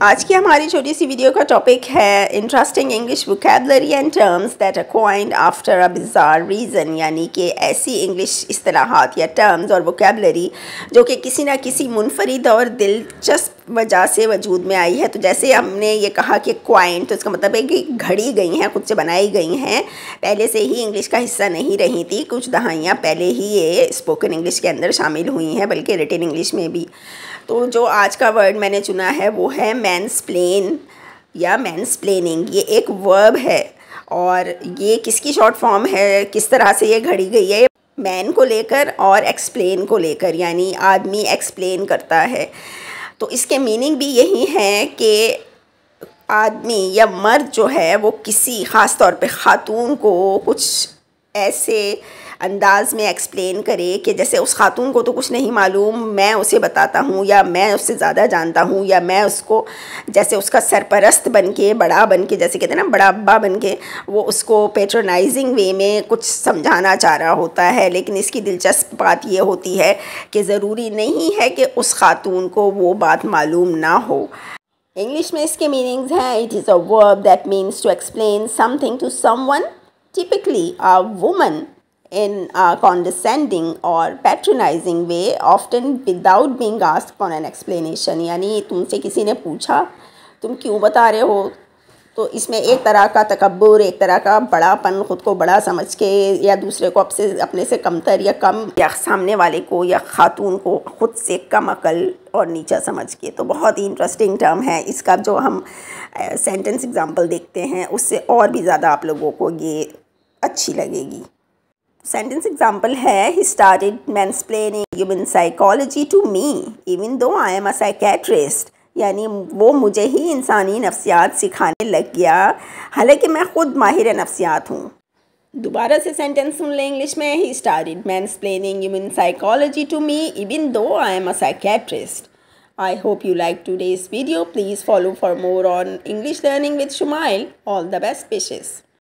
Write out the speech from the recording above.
आज की हमारी छोटी सी वीडियो का टॉपिक है interesting English vocabulary and terms that are coined after a bizarre reason, यानी कि ऐसी इंग्लिश इस्तिलाहात या टर्म्स और वोकैबुलरी जो कि किसी ना किसी मुनफरिद और दिलचस्प वजह से वजूद में आई है। तो जैसे हमने ये कहा कि कॉइन, तो इसका मतलब है कि घड़ी गई हैं, खुद से बनाई गई हैं, पहले से ही इंग्लिश का हिस्सा नहीं रही थी, कुछ दहाइयाँ पहले ही ये स्पोकन इंग्लिश के अंदर शामिल हुई हैं, बल्कि रिटन इंग्लिश में भी। तो जो आज का वर्ड मैंने चुना है वो है मैंसप्लेन या मैंसप्लेनिंग। ये एक वर्ब है और ये किसकी शॉर्ट फॉर्म है, किस तरह से ये घड़ी गई है, मैन को लेकर और एक्सप्लेन को लेकर, यानी आदमी एक्सप्लेन करता है। तो इसके मीनिंग भी यही है कि आदमी या मर्द जो है वो किसी ख़ास तौर पे ख़ातून को कुछ ऐसे अंदाज़ में एक्सप्लेन करे कि जैसे उस ख़ातून को तो कुछ नहीं मालूम, मैं उसे बताता हूँ, या मैं उससे ज़्यादा जानता हूँ, या मैं उसको जैसे उसका सरपरस्त बन के, बड़ा बन के, जैसे कहते हैं ना बड़ा अब्बा बन के, वो उसको पेट्रोनाइजिंग वे में कुछ समझाना चाह रहा होता है। लेकिन इसकी दिलचस्प बात ये होती है कि ज़रूरी नहीं है कि उस ख़ातून को वो बात मालूम ना हो। इंग्लिश में इसके मीनिंग्स हैं, it is a verb that means to explain something to someone, typically a woman, in a condescending or patronizing way, often without being asked for an explanation। यानी तुमसे किसी ने पूछा तुम क्यों बता रहे हो, तो इसमें एक तरह का तकब्बुर, एक तरह का बड़ापन, ख़ुद को बड़ा समझ के, या दूसरे को अपने से कमतर या कम, या सामने वाले को या ख़ातून को ख़ुद से कम अकल और नीचा समझ के। तो बहुत ही इंटरेस्टिंग टर्म है। इसका जो हम सेंटेंस एग्जांपल देखते हैं उससे और भी ज़्यादा आप लोगों को ये अच्छी लगेगी। सेंटेंस एग्जांपल है, he started mansplaining human psychology to me even though I am a psychiatrist. यानी वो मुझे ही इंसानी नफ्सियात सिखाने लग गया, हालांकि मैं ख़ुद माहिर नफ्सियात हूँ। दोबारा से सेंटेंस सुन लें इंग्लिश में, he started mansplaining human psychology to me even though I am a psychiatrist. I hope you liked today's video. Please follow for more on English learning with Shumail. All the best wishes.